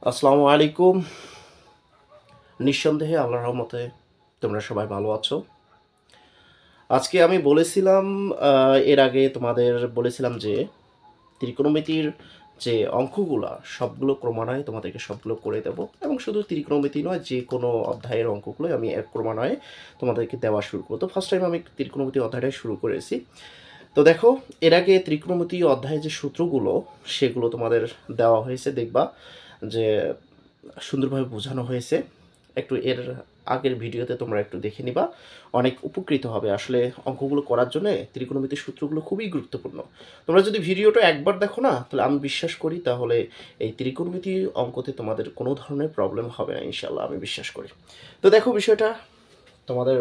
আসসালামু আলাইকুম। নিঃসন্দেহে আল্লাহর রহমতে তোমরা সবাই ভালো আছো। আজকে আমি বলেছিলাম এর আগে তোমাদের বলেছিলাম যে ত্রিকোণমিতির যে অঙ্কগুলা সবগুলো ক্রমান্বয়ে তোমাদেরকে সবগুলো করে দেব এবং শুধু ত্রিকোণমিতি নয় যে কোনো অধ্যায়ের অঙ্কগুলোই আমি এক ক্রমান্বয়ে তোমাদেরকে দেওয়া শুরু করব। তো ফার্স্ট টাইম আমি ত্রিকোণমিতি অধ্যায়টাই শুরু করেছি। তো দেখো, এর আগে ত্রিকোণমিতি অধ্যায়ে যে সূত্রগুলো সেগুলো তোমাদের দেওয়া হয়েছে, দেখবা যে সুন্দরভাবে বোঝানো হয়েছে। একটু এর আগের ভিডিওতে তোমরা একটু দেখে নিবা, অনেক উপকৃত হবে। আসলে অঙ্কগুলো করার জন্য ত্রিকোণমিতির সূত্রগুলো খুবই গুরুত্বপূর্ণ। তোমরা যদি ভিডিওটা একবার দেখো না, তাহলে আমি বিশ্বাস করি তাহলে এই ত্রিকোণমিতি অঙ্কতে তোমাদের কোনো ধরনের প্রবলেম হবে না, ইনশাল্লাহ আমি বিশ্বাস করি। তো দেখো বিষয়টা তোমাদের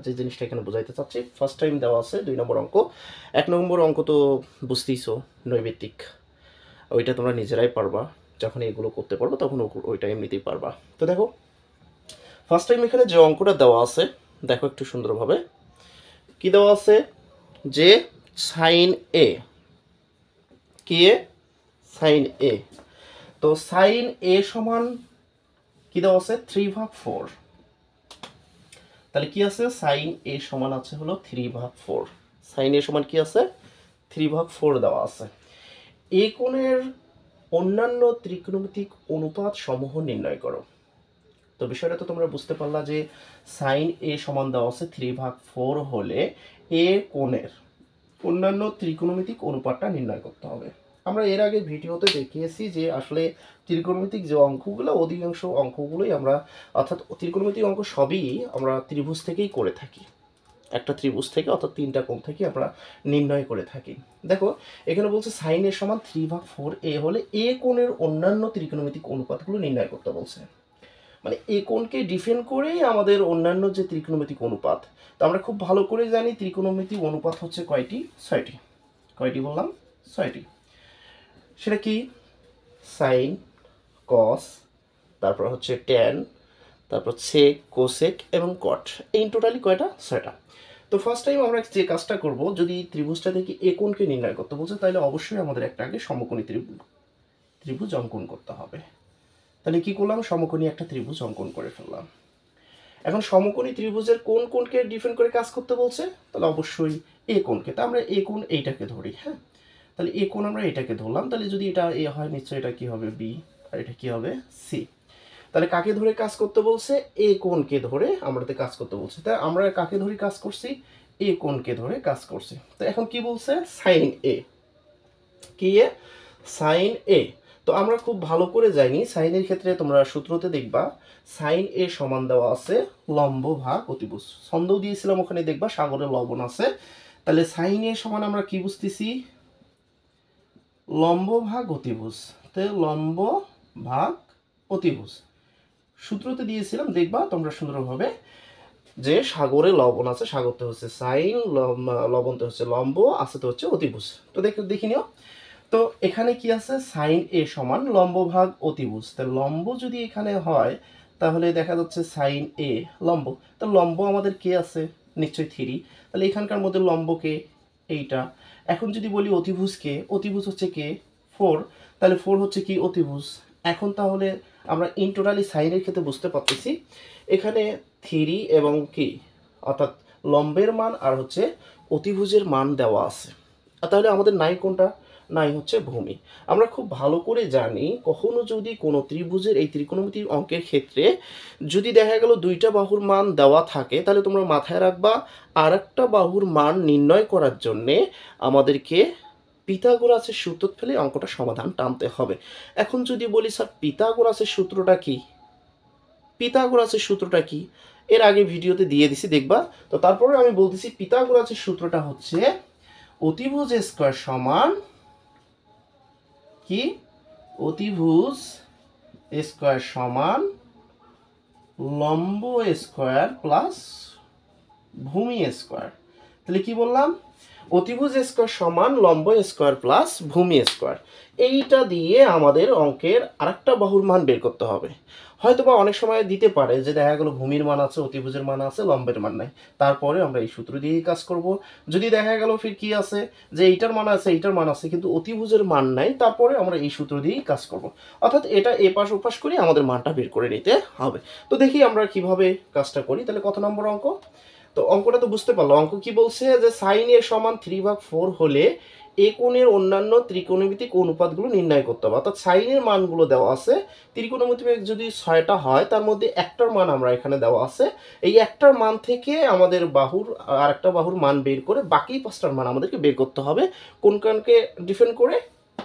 যে জিনিসটা এখানে বোঝাইতে চাচ্ছি, ফার্স্ট টাইম দেওয়া আছে 2 নম্বর অঙ্ক। 1 নম্বর অঙ্ক তো বুঝতেইছো, নৈমিত্তিক। ওইটা তোমরা নিজেরাই পারবা, যখন এগুলো করতে পারবো তখন ওইটা এমনিতেই পারবা। তো দেখো, ফার্স্ট টাইম এখানে যে অঙ্কটা দেওয়া আছে, দেখো একটু সুন্দরভাবে কি দেওয়া আছে, যে সাইন এ, কি এ, সাইন এ। তো সাইন এ সমান কি দেওয়া আছে, 3/4। তাহলে কি আছে, সাইন এ সমান আছে হলো 3/4। সাইন এ সমান কি আছে, 3/4 দেওয়া আছে। এ কোণের অন্যান্য ত্রিকোণমিতিক অনুপাত সমূহ নির্ণয় করো। তো বিষয়টা তো তোমরা বুঝতে পারলা যে সাইন এ সমান দেওয়া আছে 3/4 হলে এ কোণের অন্যান্য ত্রিকোণমিতিক অনুপাতটা নির্ণয় করতে হবে। আমরা এর আগে ভিডিওতে দেখিয়েছি যে আসলে ত্রিকোণমিতিক যে অঙ্কগুলো, অধিকাংশ অঙ্কগুলোই আমরা, অর্থাৎ ত্রিকোণমিতিক অঙ্ক সবই আমরা ত্রিভুজ থেকেই করে থাকি। একটা ত্রিভুজ থেকে, অর্থাৎ 3টা কোণ থেকে আমরা নির্ণয় করে থাকি। দেখো এখানে বলছে সাইন এ সমান 3/4 এ হলে এ কোণের অন্যান্য ত্রিকোণমিতিক অনুপাতগুলো নির্ণয় করতে বলছে। মানে এই কোণকে ডিফেন্ড করেই আমাদের অন্যান্য যে ত্রিকোণমিতিক অনুপাত। তো আমরা খুব ভালো করে জানি ত্রিকোণমিতিক অনুপাত হচ্ছে কয়টি, 6টি। কয়টি বললাম, 6টি। সেটা কি, সাইন, কস, তারপর হচ্ছে ট্যান, তারপর সেক, কোসেক এবং কট। এই টোটালি কয়টা, 6টা। তো ফার্স্ট টাইম আমরা যে কাজটা করব, যদি ত্রিভুজটা থেকে এ কোণকে নির্ণয় করতে বলছে, তাহলে অবশ্যই আমাদের একটা আগে সমকোণী ত্রিভুজ অঙ্কন করতে হবে। তাহলে কি করলাম, সমকোণী একটা ত্রিভুজ অঙ্কন করে ফেললাম। এখন সমকোণী ত্রিভুজের কোন কোণকে ডিফেন্ড করে কাজ করতে বলছে, তাহলে অবশ্যই এ কোণকে। তা আমরা এ কোণ এইটাকে ধরি, হ্যাঁ। তাহলে এ কোণ আমরা এটাকে ধরলাম, তাহলে যদি এটা এ হয় নিশ্চয়ই এটা কি হবে, বি, আর এটা কি হবে, সি। তাহলে কাকে ধরে কাজ করতে বলছে, এ কোণকে ধরে আমাদের কাজ করতে বলছে। তাই আমরা কাকে ধরে কাজ করছি, এ কোণকে ধরে কাজ করছি। তো এখন কি বলছে, সাইন এ, কি এ, সাইন এ। তো আমরা খুব ভালো করে জানি সাইনের ক্ষেত্রে, তোমরা সূত্রতে দেখবা সাইন এ সমান দেওয়া আছে লম্ব ভাগ অতিভুজ। ছন্দও দিয়েছিলাম ওখানে, দেখবা সাগরের লবণ আছে। তাহলে সাইন এ সমান আমরা কি বুঝতেছি, লম্ব ভাগ অতিভুজ। তাহলে লম্ব ভাগ অতিভুজ সূত্রতে দিয়েছিলাম, দেখবা তোমরা সুন্দরভাবে, যে সাগরে লবণ আছে, সাগরতে হচ্ছে সাইন, লবণতে হচ্ছে লম্ব, আছে তো হচ্ছে অতিভুজ। তো দেখি নিও। তো এখানে কি আছে, সাইন এ সমান লম্ব ভাগ অতিভুজ। তাহলে লম্ব যদি এখানে হয়, তাহলে দেখা যাচ্ছে সাইন এ লম্ব। তো লম্ব আমাদের কে আছে, নিশ্চয়ই 3। তাহলে এখানকার মধ্যে লম্ব কে, এইটা। এখন যদি বলি অতিভুজ কে, অতিভুজ হচ্ছে কে, 4। তাহলে 4 হচ্ছে কি, অতিভুজ। এখন তাহলে আমরা ইন টোটালি সাইনের ক্ষেত্রে বুঝতে পারতেছি এখানে 3 এবং কি, অর্থাৎ লম্বের মান আর হচ্ছে অতিভুজের মান দেওয়া আছে। তাহলে আমাদের নাই কোনটা, নাই হচ্ছে ভূমি। আমরা খুব ভালো করে জানি কখনো যদি কোনো ত্রিভুজের এই ত্রিকোণমিতিক অঙ্কের ক্ষেত্রে যদি দেখা গেল 2টা বাহুর মান দেওয়া থাকে, তাহলে তোমরা মাথায় রাখবা আর একটা বাহুর মান নির্ণয় করার জন্যে আমাদেরকে পিথাগোরাসের সূত্র ফেলে অঙ্কটা সমাধান টানতে হবে। এখন যদি বলি স্যার পিথাগোরাসের সূত্রটা কি, পিথাগোরাসের সূত্রটা কি, এর আগে ভিডিওতে দিয়ে দিছি, দেখবা। তো তারপরে আমি বলতেছি পিথাগোরাসের সূত্রটা হচ্ছে অতিভুজ স্কয়ার সমান কি, অতিভুজ স্কয়ার সমান লম্ব স্কয়ার প্লাস ভূমি স্কয়ার। তাহলে কি বললাম, অতিভুজ স্কোয়ার সমান লম্ব স্কোয়ার প্লাস ভূমি স্কোয়ার, এইটা দিয়ে আমাদের অঙ্কের আরেকটা বাহুর মান বের করতে হবে। হয়তো বা অনেক সময় দিতে পারে যে দেখা গেলো ভূমির মান আছে, অতিভুজের মান আছে, লম্বের মান নাই, তারপরে আমরা এই সূত্র দিয়েই কাজ করব। যদি দেখা গেল ফির কি আছে যে এইটার মান আছে, এইটার মান আছে, কিন্তু অতিভুজের মান নাই, তারপরে আমরা এই সূত্র দিয়েই কাজ করব। অর্থাৎ এটা এপাশ ওপাশ করে আমাদের মানটা বের করে নিতে হবে। তো দেখি আমরা কিভাবে কাজটা করি। তাহলে কত নম্বর অঙ্ক? তো অঙ্কটা তো বুঝতে পারলো। অঙ্ক কি বলছে যে সাইন এর সমান 3/4 হলে এ কোণের অন্যান্য ত্রিকোণমিতিক অনুপাতগুলো নির্ণয় করতে হবে। অর্থাৎ সাইনের মানগুলো দেওয়া আছে, ত্রিকোণমিতিক যদি 6টা হয় তার মধ্যে একটার মান আমরা এখানে দেওয়া আছে, এই একটার মান থেকে আমাদের বাহুর আর একটা বাহুর মান বের করে বাকি 5টার মান আমাদেরকে বের করতে হবে, কোন কোণকে ডিফেন্ড করে?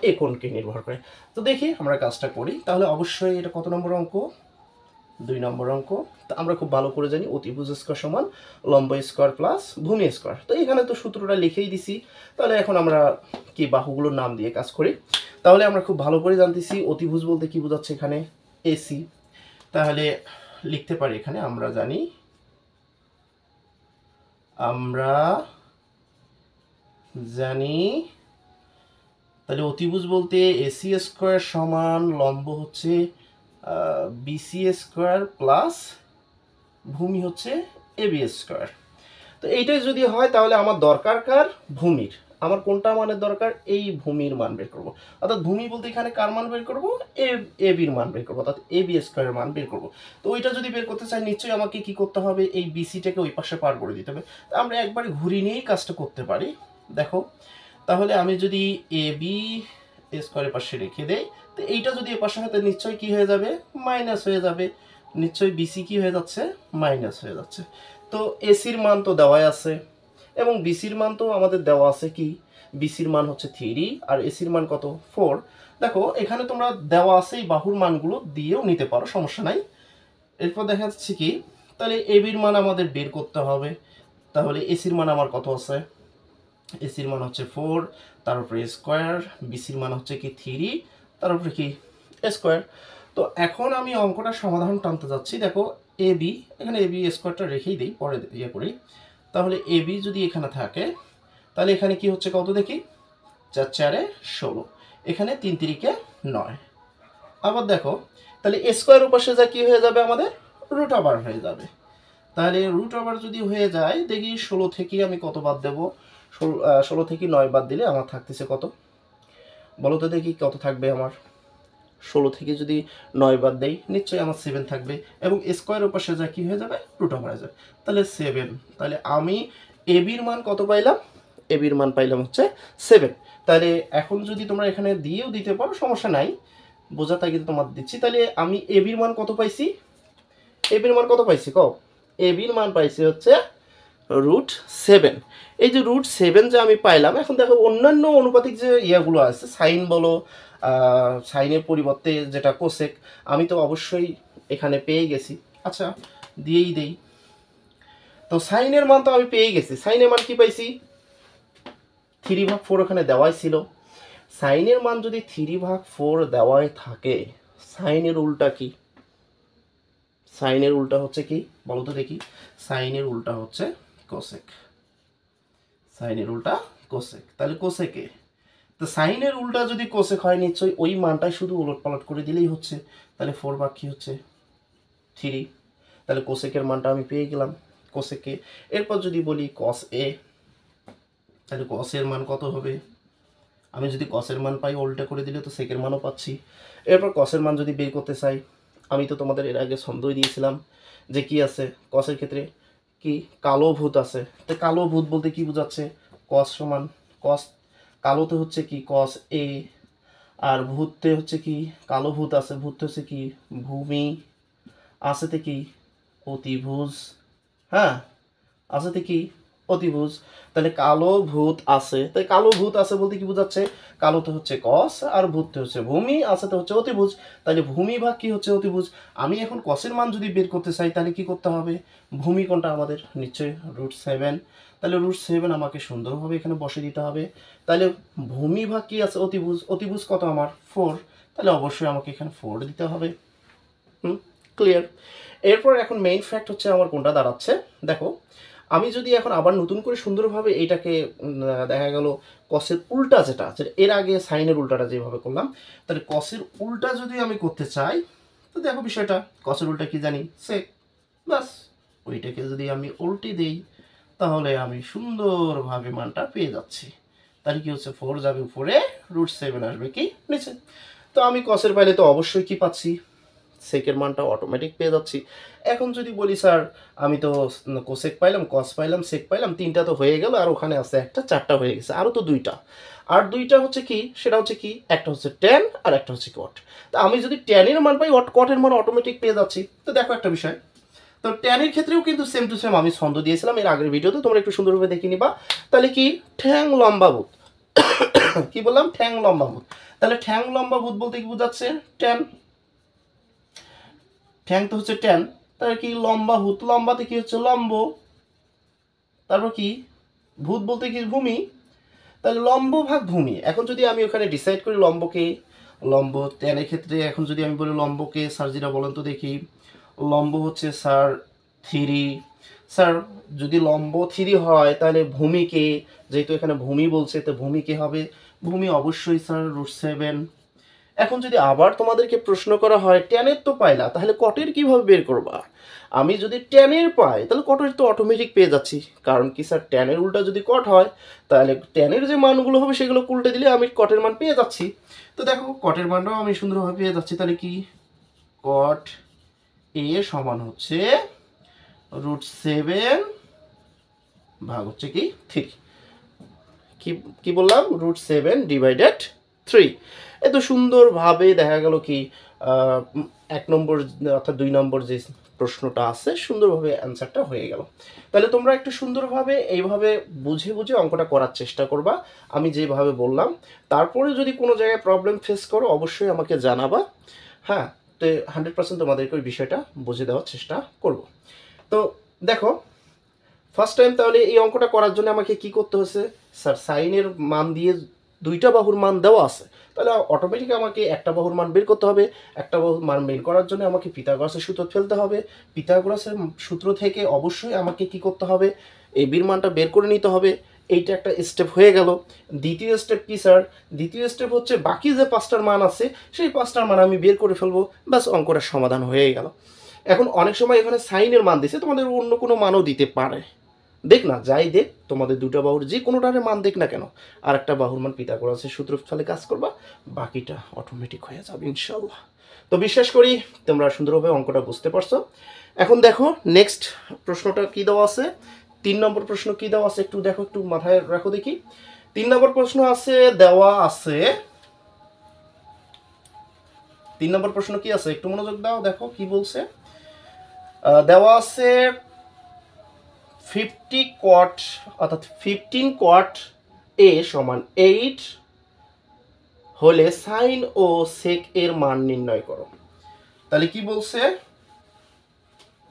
এ কোণকে নির্ভর করে। তো দেখি আমরা কাজটা করি। তাহলে অবশ্যই এটা কত নম্বর অঙ্ক? 2 নম্বর অঙ্ক। তো আমরা খুব ভালো করে জানি অতিভুজ স্কোয়ার সমান লম্ব স্কোয়ার প্লাস ভূমি স্কোয়ার। তো এখানে তো সূত্রটা লিখেই দিছি। তাহলে এখন আমরা কি বাহুগুলোর নাম দিয়ে কাজ করি। তাহলে আমরা খুব ভালো করে জানতেছি অতিভুজ বলতে কি বোঝাচ্ছে এখানে? এসি। তাহলে লিখতে পারি এখানে আমরা জানি তাহলে অতিভুজ বলতে এসি স্কোয়ার সমান লম্ব হচ্ছে বিসি স্কোয়ার প্লাস ভূমি হচ্ছে এবি স্কোয়ার। তো এইটাই যদি হয় তাহলে আমার দরকার কার? ভূমির। আমার কোনটা মানের দরকার? এই ভূমির মান বের করবো। অর্থাৎ ভূমি বলতে এখানে কার মান বের করবো? এবির মান বের করবো, অর্থাৎ এবি স্কোয়ারের মান বের করবো। তো ওইটা যদি বের করতে চাই নিশ্চয়ই আমাকে কি করতে হবে? এই বিসিটাকে ওই পাশে পার করে দিতে হবে। তো আমরা একবারে ঘুরিয়ে নিয়েই কাজটা করতে পারি। দেখো, তাহলে আমি যদি এবি স্কোয়ারের পাশে রেখে দেই, তো এইটা যদি এ পাশে হয় তাহলে নিশ্চয়ই কি হয়ে যাবে? মাইনাস হয়ে যাবে। নিশ্চয়ই বিসি কি হয়ে যাচ্ছে? মাইনাস হয়ে যাচ্ছে। তো এসির মান তো দেওয়াই আছে এবং বিসির মান তো আমাদের দেওয়া আছে কি? বিসির মান হচ্ছে 3 আর এসির মান কত? 4। দেখো এখানে তোমরা দেওয়া আছে এই বাহুর মানগুলো দিয়েও নিতে পারো, সমস্যা নাই। এরপর দেখা যাচ্ছে কি, তাহলে এবির মান আমাদের বের করতে হবে। তাহলে এসির মান আমার কত আছে? এসির মান হচ্ছে 4, তার উপরে স্কোয়ার, বিসির মান হচ্ছে কি 3, তার উপরে কি স্কোয়ার। তো এখন আমি অঙ্কটা সমাধান টানতে যাচ্ছি। দেখো এবি, এখানে এবি স্কোয়ারটা রেখেই দিই, পরে ইয়ে করি। তাহলে এবি যদি এখানে থাকে তাহলে এখানে কি হচ্ছে কত দেখি? 4 4 16, এখানে 3 3 9। আবার দেখো তাহলে স্কোয়ার উপাশে যা কি হয়ে যাবে আমাদের? রুট ওভার হয়ে যাবে। তাহলে রুট ওভার যদি হয়ে যায় দেখি 16 থেকে আমি কত বাদ দেবো? 16 থেকে 9 বাদ দিলে আমার থাকতেছে কত? বলো তো দেখি কত থাকবে আমার? 16 থেকে যদি 9 বাদ দেই নিশ্চয়ই আমার 7 থাকবে এবং স্কোয়ার উপাশে যা কি হয়ে যাবে? রুট ওভার হয়ে যাবে। তাহলে 7। তাহলে আমি এবির মান কত পাইলাম? এবির মান পাইলাম হচ্ছে 7। তাহলে এখন যদি তোমরা এখানে দিয়েও দিতে পারো, সমস্যা নাই, বোঝা তাই কিন্তু তোমার দিচ্ছি। তাহলে আমি এবির মান কত পাইছি? এবির মান কত পাইছি কও? এবির মান পাইছি হচ্ছে √7। এই যে √7 যে আমি পাইলাম, এখন দেখো অন্যান্য অনুপাতিক যে ইয়াগুলো আছে, সাইন বলো, সাইনের পরিবর্তে যেটা কোসেক, আমি তো অবশ্যই এখানে পেয়ে গেছি। আচ্ছা দিয়েই দেই। তো সাইনের মান তো আমি পেয়ে গেছি। সাইনের মান কি পাইছি? 3/4 ওখানে দেওয়াই ছিল। সাইনের মান যদি 3/4 দেওয়াই থাকে, সাইনের উল্টা কি? সাইনের উল্টা হচ্ছে কি বলো তো দেখি? সাইনের উল্টা হচ্ছে কোসেক। সাইনের উল্টা কোসেক। তাহলে কোসেকে, তো সাইনের উল্টা যদি কোসেক হয় নিশ্চয়ই ওই মানটাই শুধু উলটপালট করে দিলেই হচ্ছে। তাহলে 4 ভাগ কি হচ্ছে? 3। তাহলে কোসেকের মানটা আমি পেয়ে গেলাম, কোসেকে। এরপর যদি বলি কস এ, তাহলে কসের মান কত হবে? আমি যদি কসের মান পাই উল্টা করে দিলে তো সেকের মানও পাচ্ছি। এরপর কসের মান যদি বের করতে চাই, আমি তো তোমাদের এর আগে সন্দেহ দিয়েছিলাম যে কি আছে কসের ক্ষেত্রে? কি কালো ভূত আছে। তো কালো ভূত বলতে কি বোঝাচ্ছে? কস সমান কস, কালোতে হচ্ছে কি কস এ, আর ভূতে হচ্ছে কি কালো ভূত আছে, ভূত হচ্ছে কি ভূমি, আছেতে কি অতিভুজ, হ্যাঁ আছেতে কি অতিভুজ। তাহলে কালো ভূত আছে, তাই কালো ভূত আছে বলতে কি বোঝাচ্ছে? কালোতে হচ্ছে কস আর ভূততে হচ্ছে ভূমি, আছেতে হচ্ছে অতিভুজ। তাহলে ভূমি ভাগ কি হচ্ছে? অতিভুজ। আমি এখন কসের মান যদি বের করতে চাই তাহলে কি করতে হবে? ভূমি কোনটা আমাদের? নিশ্চয়ই √7। তাহলে √7 আমাকে সুন্দরভাবে এখানে বসে দিতে হবে। তাহলে ভূমি ভাগ কি আছে? অতিভুজ। অতিভুজ কত আমার? 4। তাহলে অবশ্যই আমাকে এখানে 4 দিতে হবে। ক্লিয়ার। এরপর এখন মেইন ফ্যাক্ট হচ্ছে আমার কোনটা দাঁড়াচ্ছে দেখো, আমি যদি এখন আবার নতুন করে সুন্দরভাবে এইটাকে দেখা গেল কসের উল্টা যেটা এর আগে সাইনের উল্টাটা যেভাবে করলাম, তাহলে কসের উল্টা যদি আমি করতে চাই, তো দেখো বিষয়টা কসের উল্টা কি জানি, সেক। বাস ওইটাকে যদি আমি উল্টে দিই তাহলে আমি সুন্দরভাবে মানটা পেয়ে যাচ্ছি। তাহলে কি হচ্ছে, 4 যাবে উপরে, √7 আসবে কি নিচে। তো আমি কসের পাইলে তো অবশ্যই কি পাচ্ছি, সেকের মানটা অটোমেটিক পেয়ে যাচ্ছি। এখন যদি বলি স্যার আমি তো কোসেক পাইলাম, কস পাইলাম, সেক পাইলাম, 3টা তো হয়ে গেল, আর ওখানে আছে একটা, 4টা হয়ে গেছে, আরও তো 2টা। আর 2টা হচ্ছে কি, সেটা হচ্ছে কি, একটা হচ্ছে ট্যান আর একটা হচ্ছে কট। তা আমি যদি ট্যানের মান পাই, কটের মান অটোমেটিক পেয়ে যাচ্ছি। তো দেখো একটা বিষয়, তো ট্যানের ক্ষেত্রেও কিন্তু সেম টু সেম আমি ছন্দ দিয়েছিলাম এর আগের ভিডিওতে, তোমরা একটু সুন্দরভাবে দেখে নিবা। তাহলে কি, ঠ্যাং লম্বা ভূত কি বললাম, ঠ্যাং লম্বা ভূত। তাহলে ঠ্যাং লম্বা ভূত বলতে কি বোঝাচ্ছে, ট্যান, ঠ্যাং তো হচ্ছে ট্যান, তাহলে কি লম্বা ভূত, লম্বাতে কি হচ্ছে লম্ব, তারপর কি ভূত বলতে কি ভূমি, তাহলে লম্ব ভাগ ভূমি। এখন যদি আমি ওখানে ডিসাইড করি লম্বকে, লম্ব ট্যানের ক্ষেত্রে এখন যদি আমি বলি লম্বকে, স্যার যেটা বলেন তো দেখি, লম্ব হচ্ছে স্যার 3। স্যার যদি লম্ব 3 হয় তাহলে ভূমিকে, যেহেতু এখানে ভূমি বলছে তো ভূমিকে হবে, ভূমি অবশ্যই স্যার √7। এখন যদি আবার তোমাদেরকে প্রশ্ন করা হয় ট্যানের তো পাইলা, তাহলে কটের কিভাবে বের করবা। আমি যদি ট্যানের পাই তাহলে কটের তো অটোমেটিক পেয়ে যাচ্ছি, কারণ কি স্যার ট্যানের উল্টা যদি কট হয় তাহলে ট্যানের যে মানগুলো হবে সেগুলো উল্টে দিলে আমি কটের মান পেয়ে যাচ্ছি। তো দেখো কটের মানটাও আমি সুন্দরভাবে পেয়ে যাচ্ছি। তাহলে কি কট এ সমান হচ্ছে √7 ভাগ হচ্ছে কি 3। কি বললাম, √7 ডিভাইডেড 3। এত সুন্দরভাবে দেখা গেল কি 1 নম্বর অর্থাৎ 2 নম্বর যে প্রশ্নটা আছে সুন্দরভাবে অ্যান্সারটা হয়ে গেল। তাহলে তোমরা একটু সুন্দরভাবে এইভাবে বুঝে বুঝে অঙ্কটা করার চেষ্টা করবা আমি যেভাবে বললাম। তারপরে যদি কোনো জায়গায় প্রবলেম ফেস করো অবশ্যই আমাকে জানাবা। হ্যাঁ, তো 100% তোমাদেরকে ওই বিষয়টা বুঝে দেওয়ার চেষ্টা করব। তো দেখো ফার্স্ট টাইম তাহলে এই অঙ্কটা করার জন্য আমাকে কি করতে হয়েছে, স্যার সাইনের মান দিয়ে 2টা বাহুর মান দেওয়া আছে, তাহলে অটোমেটিক আমাকে একটা বাহুর মান বের করতে হবে। একটা বাহুর মান বের করার জন্য আমাকে পিথাগোরাসের সূত্র ফেলতে হবে। পিথাগোরাসের সূত্র থেকে অবশ্যই আমাকে কি করতে হবে, এই বির মানটা বের করে নিতে হবে। এইটা একটা স্টেপ হয়ে গেল। দ্বিতীয় স্টেপ কি স্যার, দ্বিতীয় স্টেপ হচ্ছে বাকি যে 5টার মান আছে সেই 5টার মান আমি বের করে ফেলবো, ব্যাস অঙ্কটার সমাধান হয়ে গেল। এখন অনেক সময় এখানে সাইনের মান দিছে, তোমাদের অন্য কোনো মানও দিতে পারে, দেখ না যাই দেখ, তোমাদের 2টা বাহুর যে কোনোটারে মান দেখ না কেন, আর একটা বাহুর মান পিথাগোরাসের সূত্র ফলে কাজ করবা, বাকিটা অটোমেটিক হয়ে যাবে ইনশাল্লাহ। তো বিশ্বাস করি তোমরা সুন্দরভাবে অঙ্কটা বুঝতে পারছো। এখন দেখো নেক্সট প্রশ্নটা কি দেওয়া আছে, 3 নম্বর প্রশ্ন কি দেওয়া আছে একটু দেখো, একটু মাথায় রাখো দেখি। 3 নম্বর প্রশ্ন আছে, দেওয়া আছে 3 নম্বর প্রশ্ন কি আছে একটু মনোযোগ দাও, দেখো কি বলছে। দেওয়া আছে 50 কট অর্থাৎ 15 কট এ সমান 8 হলে সাইন ও সেক এর মান নির্ণয় করো। তাহলে কি বলছে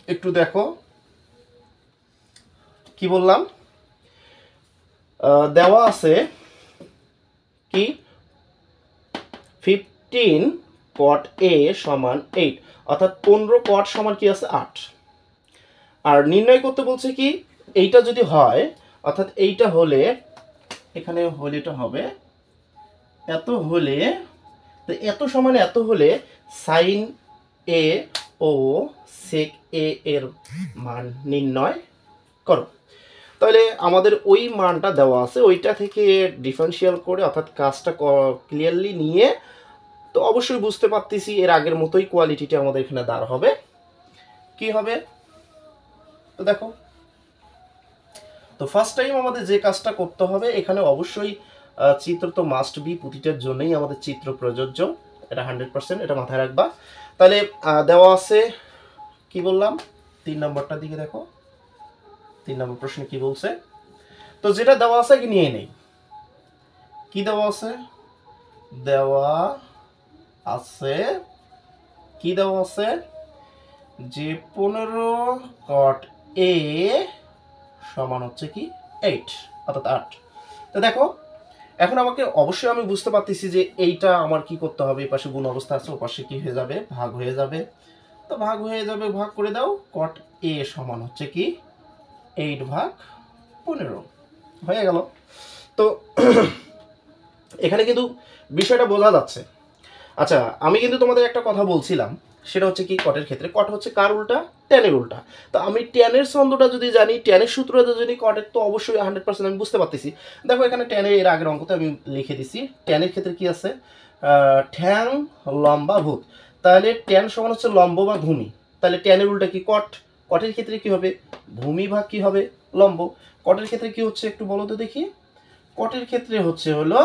একটু দেখো, কি বললাম, দেওয়া আছে কি 15 কট এ সমান 8 অর্থাৎ 15 কট সমান কি আছে 8। আর নির্ণয় করতে বলছে কি এইটা যদি হয় অর্থাৎ এইটা হলে, এখানে হলেটা হবে এত হলে, তো এত সমান এত হলে সাইন এ ও সেক এ এর মান নির্ণয় করো। তাহলে আমাদের ওই মানটা দেওয়া আছে, ওইটা থেকে ডিফারেন্সিয়াল করে অর্থাৎ কাজটা ক্লিয়ারলি নিয়ে, তো অবশ্যই বুঝতে পারতেছি এর আগের মতোই কোয়ালিটিটা আমাদের এখানে দাঁড় হবে। কি হবে তো দেখো, তো ফার্স্ট টাইম আমাদের যে কাজটা করতে হবে এখানে অবশ্যই চিত্র তো মাস্ট বি, প্রতিটার জন্যই আমাদের চিত্র প্রযোজ্য, এটা 100%, এটা মাথায় রাখবা। তাহলে দেওয়া আছে কি বললাম, 3 নম্বরটার দিকে দেখো, 3 নম্বর প্রশ্নে কি বলছে। তো যেটা দেওয়া আছে কি নিয়ে নেই, কি দেওয়া আছে, দেওয়া আছে কি দেওয়া আছে যে 15 কট এ সমান হচ্ছে কি 8 অর্থাৎ 8। তো দেখো এখন আমাকে অবশ্যই আমি বুঝতে পারতেছি যে এইটা আমার কি করতে হবে, এই পাশে গুণ অবস্থা আছে, ও পাশে কি হয়ে যাবে, ভাগ হয়ে যাবে। তো ভাগ হয়ে যাবে, ভাগ করে দাও, কট এ সমান হচ্ছে কি 8/15 হয়ে গেল। তো এখানে কিন্তু বিষয়টা বোঝা যাচ্ছে। আচ্ছা, আমি কিন্তু তোমাদের একটা কথা বলছিলাম, সেটা হচ্ছে কি, কটের ক্ষেত্রে কট হচ্ছে কার উল্টা? ট্যানের উল্টা। তো আমি ট্যানের ছন্দটা যদি জানি, ট্যানের সূত্রটা যদি জানি, কটের তো অবশ্যই 100% আমি বুঝতে পারতেছি। দেখো এখানে ট্যানের এর আগের অঙ্কতে আমি লিখে দিছি, ট্যানের ক্ষেত্রে কি আছে, ঠ্যাং লম্বা ভূত। তাহলে ট্যান সমান হচ্ছে লম্ব বা ভূমি, তাহলে ট্যানের উল্টা কি? কট। কটের ক্ষেত্রে কি হবে? ভূমি ভাগ কি হবে? লম্ব। কটের ক্ষেত্রে কি হচ্ছে একটু বলো তো দেখি। কটের ক্ষেত্রে হচ্ছে হলো